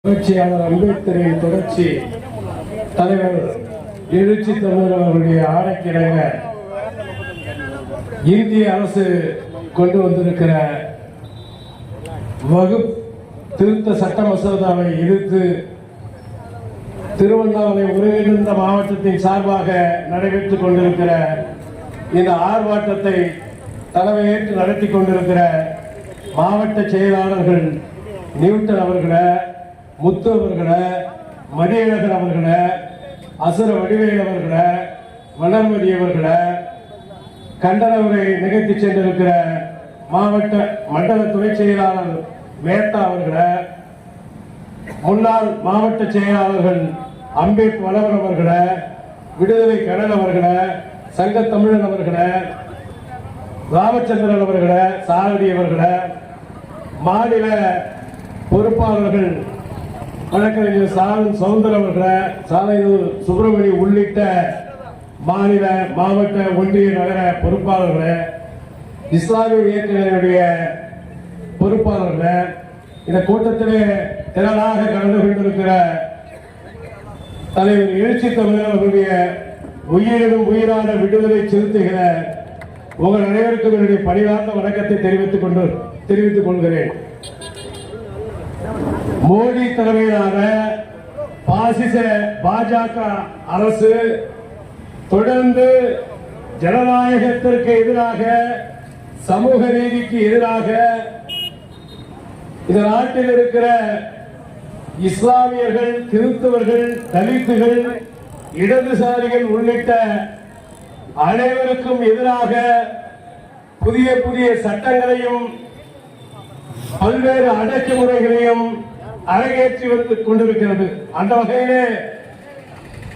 புரட்சியாளர் அம்பேத்கரின் தொடர்ச்சி தலைவர் எழுச்சி தமிழர் அவர்களுடைய ஆணைக்கிணங்க இந்திய அரசு கொண்டு வந்திருக்கிற வகுப்பு திருத்த சட்ட மசோதாவை எதிர்த்து திருவண்ணாமலை ஒருங்கிணைந்த மாவட்டத்தின் சார்பாக நடைபெற்றுக் கொண்டிருக்கிற இந்த ஆர்ப்பாட்டத்தை தலைமையேற்று நடத்தி கொண்டிருக்கிற மாவட்ட செயலாளர்கள் நியூட்டன் அவர்களை, முத்து அவர்களை, மதியழகன் அவர்களை, அசுர வடிவேல் அவர்களை, வளர்மதி அவர்களை, கண்டன உரை நிகழ்த்தி சென்றிருக்கிற மாவட்ட மண்டல துணை செயலாளர் மேத்தா அவர்களை, முன்னாள் மாவட்ட செயலாளர்கள் அம்பேத் வளவன் அவர்களை, விடுதலை கடன் அவர்களை, சங்க தமிழன் அவர்களை, ராமச்சந்திரன் அவர்களை, சாரதி அவர்களை, மாநில பொறுப்பாளர்கள் வழக்கறிஞர் சவுந்தர் அவர்களை, சாலையூர் சுப்பிரமணி உள்ளிட்ட மாநில மாவட்ட ஒன்றிய நகர பொறுப்பாளர்களை, இஸ்லாமிய இயக்கங்களுடைய பொறுப்பாளர்களை, இந்த கூட்டத்திலே திரளாக கலந்து கொண்டிருக்கிற தலைவர் எழுச்சி தமிழர் அவருடைய உயிரினும் உயிரான விடுதலை செலுத்துகிற உங்கள் அனைவருக்கும் என்னுடைய பணிவார்ந்த வணக்கத்தை தெரிவித்துக் கொள்கிறேன். மோடி தலைமையிலான பாசிச பாஜக அரசு தொடர்ந்து ஜனநாயகத்திற்கு எதிராக, சமூக நீதிக்கு எதிராக இந்த நாட்டில் இருக்கிற இஸ்லாமியர்கள், கிறிஸ்தவர்கள், தலித்துகள், இடதுசாரிகள் உள்ளிட்ட அனைவருக்கும் எதிராக புதிய புதிய சட்டங்களையும் பல்வேறு அடக்குமுறைகளையும் அரங்கேற்றி வந்து கொண்டிருக்கிறது. அந்த வகையிலே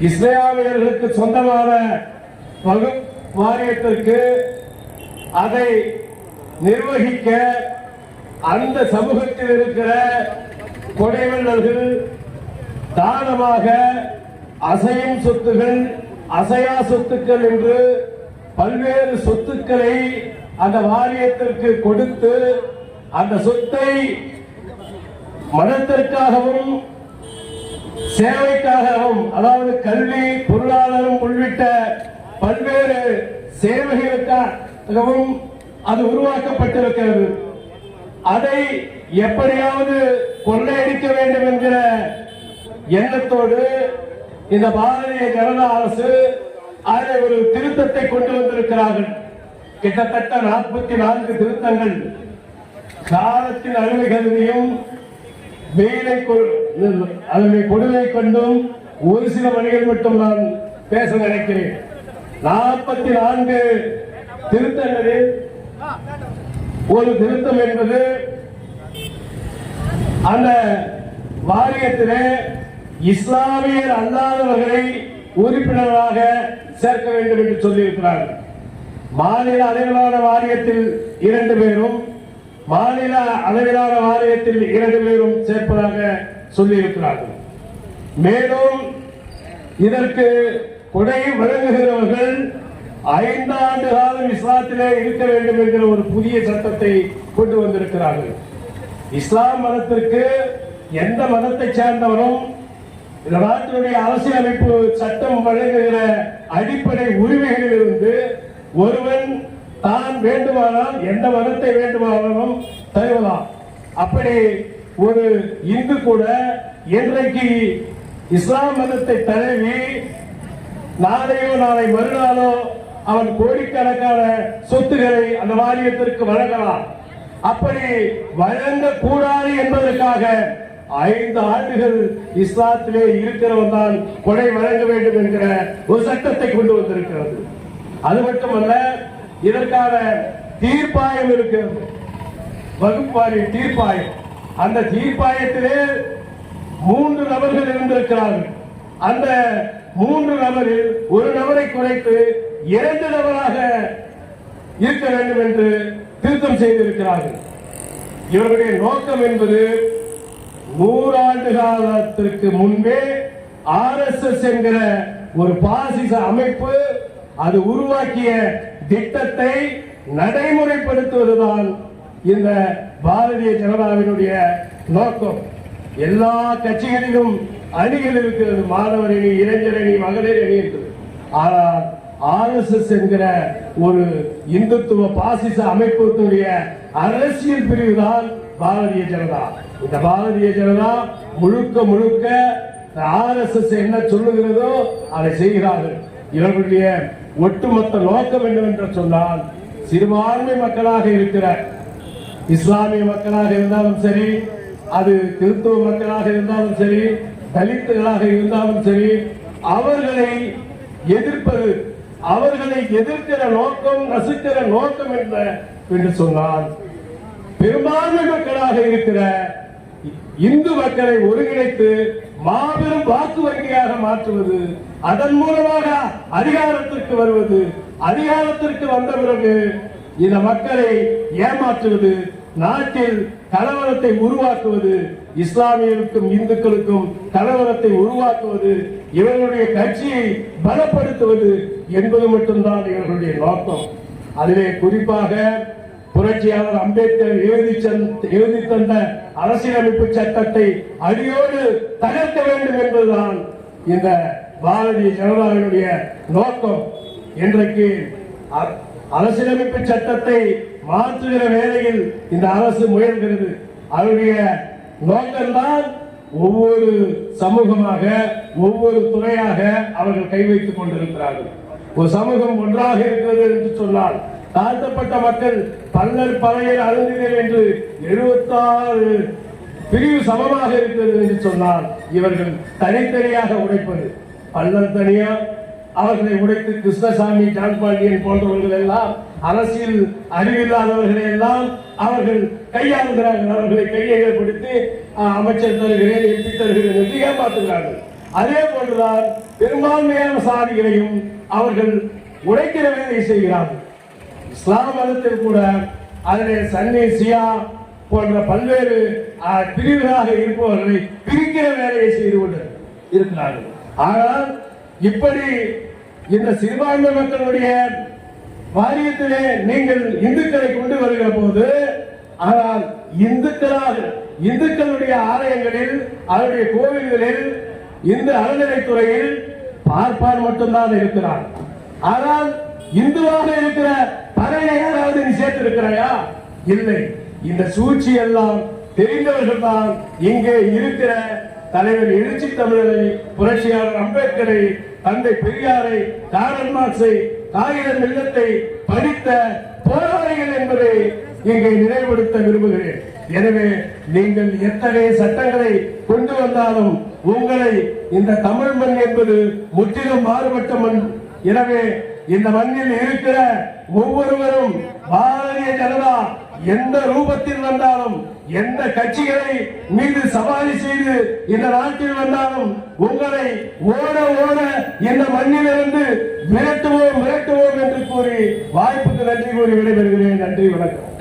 இஸ்லாமியர்களுக்கு சொந்தமான வகுப்பு வாரியத்திற்கு அதை நிர்வகிக்க அந்த சமூகத்தில் இருக்கிற கொடைவள்ளல்கள் தானமாக அசையும் சொத்துகள், அசையா சொத்துக்கள் என்று பல்வேறு சொத்துக்களை அந்த வாரியத்திற்கு கொடுத்து அந்த சொத்தை மதத்திற்காகவும் சேவைக்காகவும், அதாவது கல்வி, பொருளாதாரம் உள்ளிட்ட பல்வேறு சேவைகளுக்காகவும் அது உருவாக்கப்பட்டிருக்கிறது. அதை எப்படியாவது கொள்ளையடிக்க வேண்டும் என்கிற எண்ணத்தோடு இந்த பாரதிய ஜனதா அரசு அதில் ஒரு திருத்தத்தை கொண்டு வந்திருக்கிறார்கள். கிட்டத்தட்ட 44 திருத்தங்கள். காலத்தின் அழுவை கருதியும் அதனை கொடுமை கொண்டும் ஒரு சில வழிகள் மட்டும் நான் பேச நினைக்கிறேன். 44 திருத்தங்களில் ஒரு திருத்தம் என்பது அந்த வாரியத்திலே இஸ்லாமியர் அல்லாதவர்களை உறுப்பினராக சேர்க்க வேண்டும் என்று சொல்லியிருக்கிறார்கள். மாநில அளவிலான வாரியத்தில் 2 பேரும், மாநில அளவிலான வாரியத்தில் 2 பேரும் சேர்ப்பதாக சொல்லியிருக்கிறார்கள். மேலும் இதற்கு கொடை வழங்குகிறவர்கள் 5 ஆண்டு காலம் இஸ்லாத்திலே இருக்க வேண்டும் என்கிற ஒரு புதிய சட்டத்தை கொண்டு வந்திருக்கிறார்கள். இஸ்லாம் மதத்திற்கு எந்த மதத்தை சேர்ந்தவரும் இந்த நாட்டினுடைய அரசியலமைப்பு சட்டம் வழங்குகிற அடிப்படை உரிமைகளில் இருந்து ஒருவன் தான் வேண்டுமானால் எந்த மதத்தை வேண்டுமானாலும் தருவலாம். அப்படி ஒரு இந்து கூட இன்றைக்கு இஸ்லாம் மதத்தை தழுவி நாளையோ நாளை மறுநாளோ அவன் கோடிக்கணக்கான சொத்துக்களை அந்த வாரியத்திற்கு வழங்கலாம். அப்படி வழங்கக்கூடாது என்பதற்காக 5 ஆண்டுகள் இஸ்லாத்திலே இருக்கிறவன் தான் கொடை வழங்க வேண்டும் என்கிற ஒரு சட்டத்தை கொண்டு வந்திருக்கிறது. அது மட்டுமல்ல, இதற்கான தீர்ப்பாயம் இருக்கிறது, வகுப்பாரிய தீர்ப்பாயம். அந்த தீர்ப்பாயத்திலே 3 நபர்கள் இருந்திருக்கிறார்கள். அந்த 3 நபரில் ஒரு நபரை குறைத்து 2 நபராக இருக்க வேண்டும் என்று திருத்தம் செய்திருக்கிறார்கள். இவருடைய நோக்கம் என்பது 100 ஆண்டு காலத்திற்கு முன்பே RSS என்கிற ஒரு பாசிச அமைப்பு அது உருவாக்கிய திட்டத்தை நடைமுறைப்படுத்துவதுதான் இந்த பாரதிய ஜனதாவினுடைய நோக்கம். எல்லா கட்சிகளிலும் அணிகள் இருக்கிறது. மாணவர் அணி, இளைஞர் அணி, மகளிர் அணி இருக்கிறது. ஆனால் RSS என்கிற ஒரு இந்துத்துவ பாசிச அமைப்புடைய அரசியல் பிரிவுதான் பாரதிய ஜனதா. இந்த பாரதிய ஜனதா முழுக்க முழுக்க RSS என்ன சொல்லுகிறதோ அதை செய்கிறார்கள். இவர்களுடைய ஒட்டுமொத்த நோக்கம் என்னவென்று சொன்னால், சிறுபான்மை மக்களாக இருக்கிற இஸ்லாமிய மக்களாக இருந்தாலும் சரி, அது கிறிஸ்துவ மக்களாக இருந்தாலும் சரி, தலித்துகளாக இருந்தாலும் சரி, அவர்களை எதிர்ப்பது, அவர்களை எதிர்க்கிற நோக்கம், நசுக்கிற நோக்கம் என்ன என்று சொன்னால், பெரும்பான்மை மக்களாக இருக்கிற இந்து மக்களை ஒருங்கிணைத்து மாபெரும் வாக்கு வங்கியாக மாற்றுவது, அதன் மூலமாக அதிகாரத்திற்கு வருவது, அதிகாரத்திற்கு வந்த பிறகு இந்த மக்களை ஏமாற்றுவது, நாட்டில் கலவரத்தை உருவாக்குவது, இஸ்லாமியர்களுக்கும் இந்துக்களுக்கும் கலவரத்தை உருவாக்குவது, இவர்களுடைய கட்சியை பலப்படுத்துவது என்பது மட்டும்தான் இவர்களுடைய நோக்கம். அதிலே குறிப்பாக புரட்சியாளர் அம்பேத்கர் எழுதி தந்த அரசியலமைப்பு சட்டத்தை அடியோடு தகர்க்க வேண்டும் என்பதுதான் இந்த பாரதிய ஜனதாவினுடைய நோக்கம். இன்றைக்கு அரசியலமைப்பு சட்டத்தை மாற்றுகிற வேளையில் இந்த அரசு முயல்கிறது. அவருடைய நோக்கம்தான் ஒவ்வொரு சமூகமாக, ஒவ்வொரு துறையாக அவர்கள் கை வைத்துக் கொண்டிருக்கிறார்கள். ஒரு சமூகம் ஒன்றாக இருக்கிறது என்று சொன்னால், தாழ்த்தப்பட்ட மக்கள் பல்லர் பறையில் அருந்தினர் என்று 76 பிரிவு சமமாக இருக்கிறது என்று சொன்னால், இவர்கள் தனித்தனியாக உடைப்பது, பல்லர் தனியா அவர்களை உடைத்து கிருஷ்ணசாமி, ஜான் பாண்டியன் போன்றவர்கள் எல்லாம், அரசியல் அறிவில்லாதவர்களை எல்லாம் அவர்கள் கையாளுகிறார்கள். அவர்களை கையகப்படுத்தி அமைச்சர் தருகிறேன், எம்பி தருகிறேன் என்று ஏமாற்றுகிறார்கள். அதே போன்றுதான் பெரும்பான்மையான சாதிகளையும் அவர்கள் உடைக்கிற வேலையை செய்கிறார்கள். இஸ்லாம் மதத்தில் கூட அதிலே சன்னி, சியா போன்ற பல்வேறு பிரிவுகளாக இருப்பவர்களை பிரிக்கிற வேலையை செய்து கொண்டு இருக்கிறார்கள். ஆனால் இப்படி இந்த சிறுபான்மை மக்களுடைய வாரியத்திலே நீங்கள் இந்துக்களை கொண்டு வருகிற போது, ஆனால் இந்துக்களுடைய ஆலயங்களில், அவருடைய கோவில்களில், இந்து அறநிலைத்துறையில் பார்ப்பார் மட்டும்தான் இருக்கிறார். ஆனால் இந்துவாக இருக்கிற பறையை யாராவது நீ சேர்த்திருக்கிறாயா? இல்லை. இந்த சூழ்ச்சி எல்லாம் தெரிந்தவர்கள் தான் இங்கே இருக்கிற தலைவர் எழுச்சி தமிழரை, புரட்சியாளர் அம்பேத்கரை, தந்தை பெரியாரை, காரல் மார்க்ஸை, காகித மில்லத்தை படித்த போராளிகள் என்பதை இங்கே நினைவுபடுத்த விரும்புகிறேன். எனவே நீங்கள் எத்தகைய சட்டங்களை கொண்டு வந்தாலும் உங்களை இந்த தமிழ் மண் என்பது முற்றிலும் மாறுபட்ட மண். எனவே இந்த மண்ணில் இருக்கிற ஒவ்வொருவரும் பாரதிய ஜனதா எந்த ரூபத்தில் வந்தாலும், எந்த கட்சிகளை மீது சவாரி செய்து இந்த நாட்டில் வந்தாலும், உங்களை ஓட ஓட இந்த மண்ணிலிருந்து மிரட்டுவோம் என்று கூறி வாய்ப்புக்கு நன்றி கூறி விடைபெறுகிறேன். நன்றி, வணக்கம்.